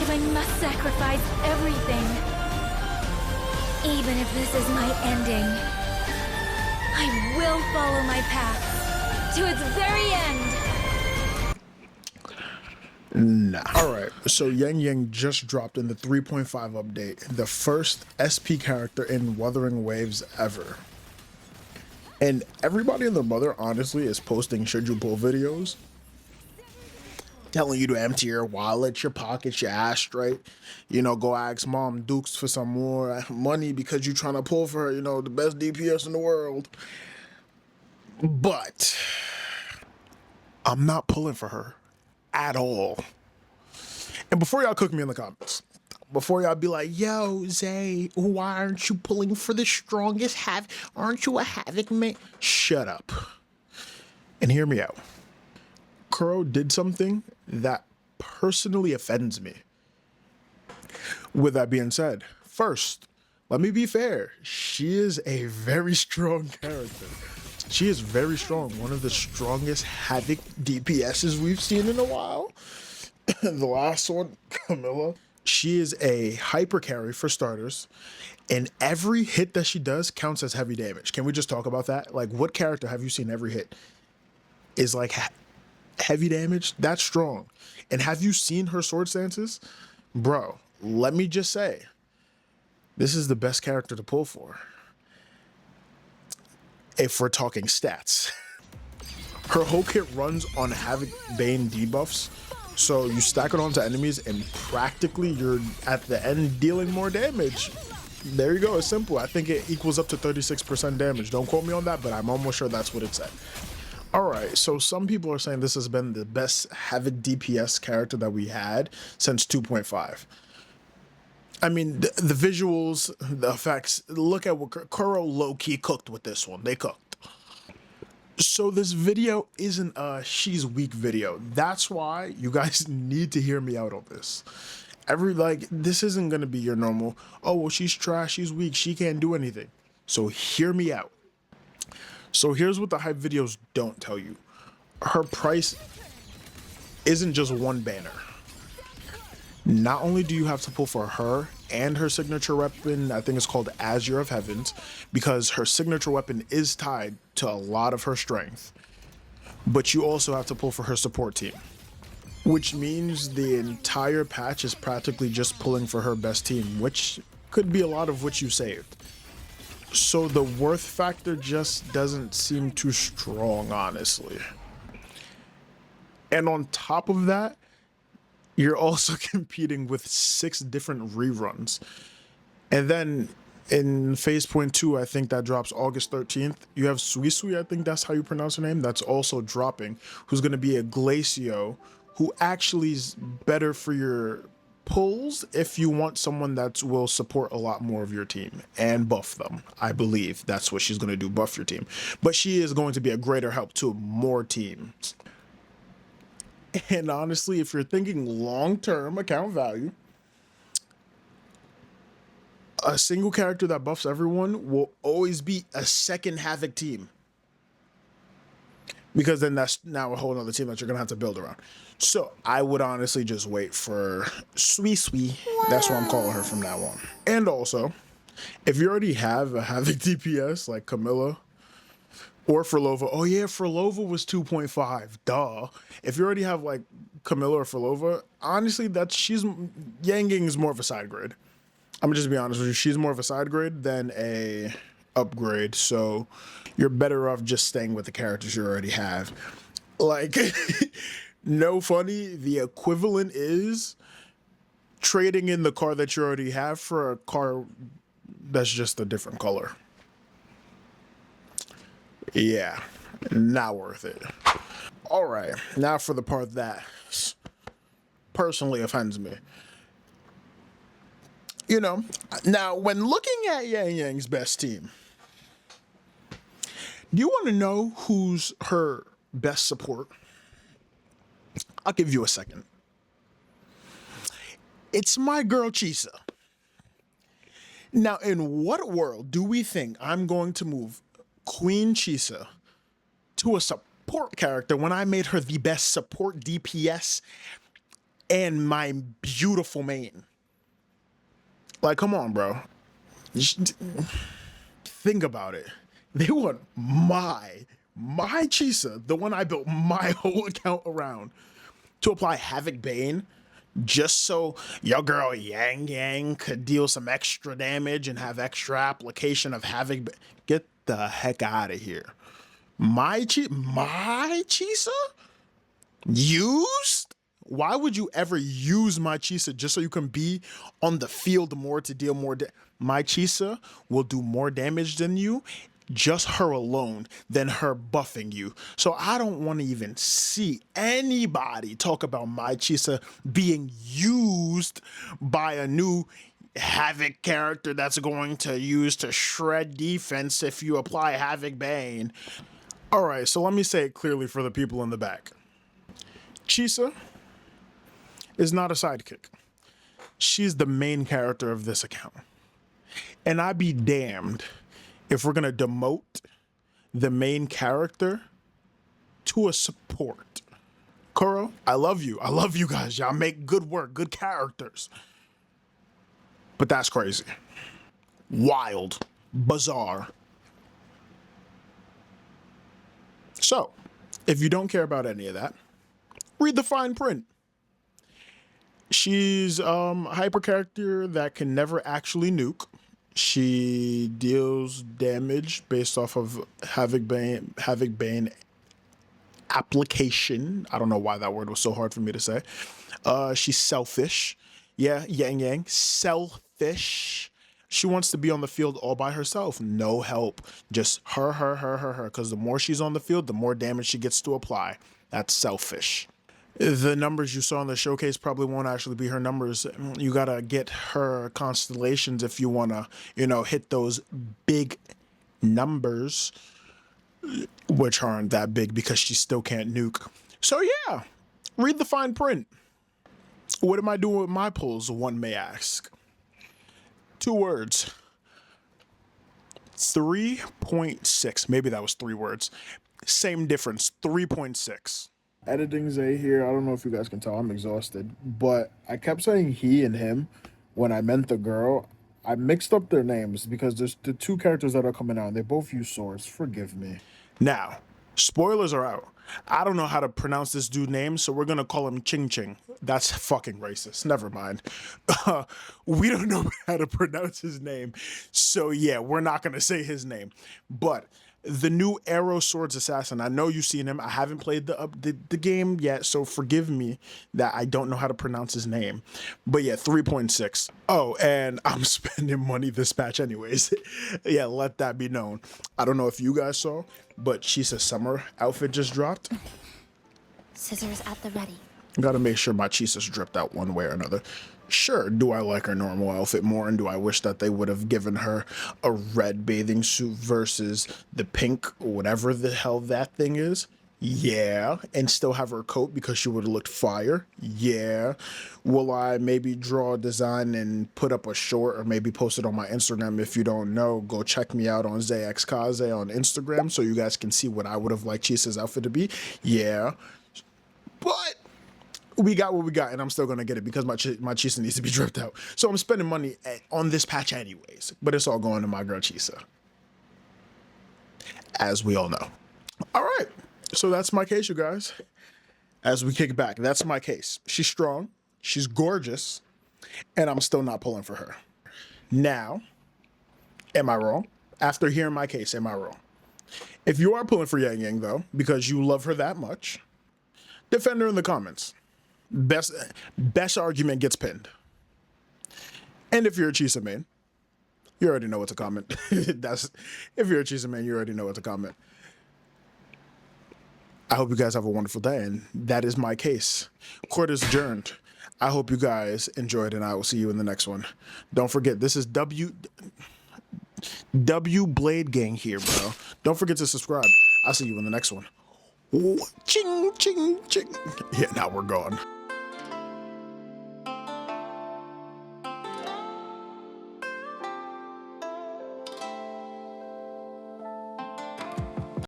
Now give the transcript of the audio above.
if I must sacrifice everything, even if this is my ending, I will follow my path to its very end. Nah. Alright, so Yangyang just dropped in the 3.5 update, the first SP character in Wuthering Waves ever. And everybody and their mother, honestly, is posting should you pull videos, telling you to empty your wallet, your pockets, your ashtray. You know, go ask Mom Dukes for some more money because you're trying to pull for her, you know, the best DPS in the world. But I'm not pulling for her at all. And before y'all cook me in the comments, before y'all be like, yo, Zay, why aren't you pulling for the strongest Havoc? Aren't you a Havoc man? Shut up. And hear me out. Kuro did something that personally offends me. With that being said, first, let me be fair. She is a very strong character. She is very strong. One of the strongest Havoc DPSs we've seen in a while. The last one, Camilla. She is a hyper carry for starters. And every hit that she does counts as heavy damage. Can we just talk about that? Like, what character have you seen every hit is like heavy damage? That's strong. And have you seen her sword stances? Bro, let me just say, this is the best character to pull for. If we're talking stats. Her whole kit runs on Havoc Bane debuffs. So you stack it onto enemies and practically you're at the end dealing more damage. There you go, it's simple. I think it equals up to 36% damage. Don't quote me on that, but I'm almost sure that's what it said. Alright, so some people are saying this has been the best Havoc DPS character that we had since 2.5. I mean, the visuals, the effects, look at what Kuro low-key cooked with this one. They cooked. So this video isn't a she's weak video. That's why you guys need to hear me out on this. This isn't going to be your normal, oh, well, she's trash, she's weak, she can't do anything. So hear me out. So here's what the hype videos don't tell you. Her price isn't just one banner. Not only do you have to pull for her and her signature weapon, I think it's called Azure of Heavens, because her signature weapon is tied to a lot of her strength, but you also have to pull for her support team, which means the entire patch is practically just pulling for her best team, which could be a lot of which you saved. So the worth factor just doesn't seem too strong, honestly. And on top of that, you're also competing with 6 different reruns. And then in phase point 2, I think that drops August 13th, you have Suisui, I think that's how you pronounce her name, that's also dropping, who's going to be a Glacio, who actually is better for your pulls if you want someone that will support a lot more of your team and buff them. I believe that's what she's going to do, buff your team. But she is going to be a greater help to more teams. And honestly, if you're thinking long-term account value, a single character that buffs everyone will always be a second Havoc team. Because then that's now a whole other team that you're going to have to build around. So I would honestly just wait for Suisui. That's what I'm calling her from now on. And also, if you already have a Havoc DPS like Camilla, or Furlova. Oh yeah, Furlova was 2.5. Duh. If you already have like Camilla or Furlova, honestly, Yangyang is more of a side grade. I'm gonna just be honest with you. She's more of a side grade than a upgrade. So you're better off just staying with the characters you already have. Like, no funny. The equivalent is trading in the car that you already have for a car that's just a different color. Yeah, not worth it. All right, now for the part that personally offends me. You know, now when looking at Yangyang's best team, do you want to know who's her best support? I'll give you a second. It's my girl Chisa. Now, in what world do we think I'm going to move Queen Chisa to a support character when I made her the best support DPS and my beautiful main. Like, come on, bro. Think about it. They want my Chisa, the one I built my whole account around, to apply Havoc Bane just so your girl Yangyang could deal some extra damage and have extra application of Havoc. Get the heck out of here. My Chisa? Used? Why would you ever use my Chisa just so you can be on the field more to deal more my Chisa will do more damage than you, just her alone, than her buffing you. So I don't want to even see anybody talk about my Chisa being used by a new Havoc character that's going to use to shred defense if you apply Havoc Bane. All right, so let me say it clearly for the people in the back. Chisa is not a sidekick. She's the main character of this account. And I'd be damned if we're gonna demote the main character to a support. Kuro, I love you. I love you guys. Y'all make good work, good characters. But that's crazy. Wild. Bizarre. So, if you don't care about any of that, read the fine print. She's a hyper character that can never actually nuke. She deals damage based off of Havoc Bane application. I don't know why that word was so hard for me to say. She's selfish. Yeah, Yang. Selfish. She wants to be on the field all by herself. No help. Just her. Because the more she's on the field, the more damage she gets to apply. That's selfish. The numbers you saw in the showcase probably won't actually be her numbers. You gotta get her constellations if you wanna, hit those big numbers, which aren't that big because she still can't nuke. So yeah, read the fine print. What am I doing with my pulls, one may ask? 2 words. 3.6. Maybe that was 3 words. Same difference, 3.6. Editing's A here. I don't know if you guys can tell. I'm exhausted. But I kept saying he and him when I meant the girl. I mixed up their names because there's the 2 characters that are coming out. And they both use swords. Forgive me. Now, spoilers are out. I don't know how to pronounce this dude's name, so we're going to call him Ching Ching. That's fucking racist. Never mind. We don't know how to pronounce his name. So yeah, we're not going to say his name. But the new Arrow Swords Assassin, I know you've seen him. I haven't played the game yet, so forgive me that I don't know how to pronounce his name. But yeah, 3.6. Oh, and I'm spending money this patch anyways. Yeah, let that be known. I don't know if you guys saw, but Chisa's summer outfit just dropped. Scissors at the ready. Gotta make sure my Chisa's dripped out one way or another. Sure, do I like her normal outfit more, and do I wish that they would have given her a red bathing suit versus the pink, whatever the hell that thing is? Yeah. And still have her coat because she would have looked fire? Yeah. Will I maybe draw a design and put up a short or maybe post it on my Instagram? If you don't know, go check me out on ZXKaze on Instagram so you guys can see what I would have liked Chisa's outfit to be. Yeah. But we got what we got, and I'm still gonna get it because my Chisa needs to be dripped out. So I'm spending money on this patch anyways, but it's all going to my girl Chisa, as we all know. All right, so that's my case, you guys. As we kick back, that's my case. She's strong, she's gorgeous, and I'm still not pulling for her. Now, am I wrong? After hearing my case, am I wrong? If you are pulling for Yangyang though, because you love her that much, defend her in the comments. Best argument gets pinned. And if you're a Chisa main, you already know what to comment. If you're a Chisa main, you already know what to comment. I hope you guys have a wonderful day, and that is my case. Court is adjourned. I hope you guys enjoyed, and I will see you in the next one. Don't forget, this is W Blade Gang here, bro. Don't forget to subscribe. I'll see you in the next one. Ching, ching, ching. Yeah, now we're gone.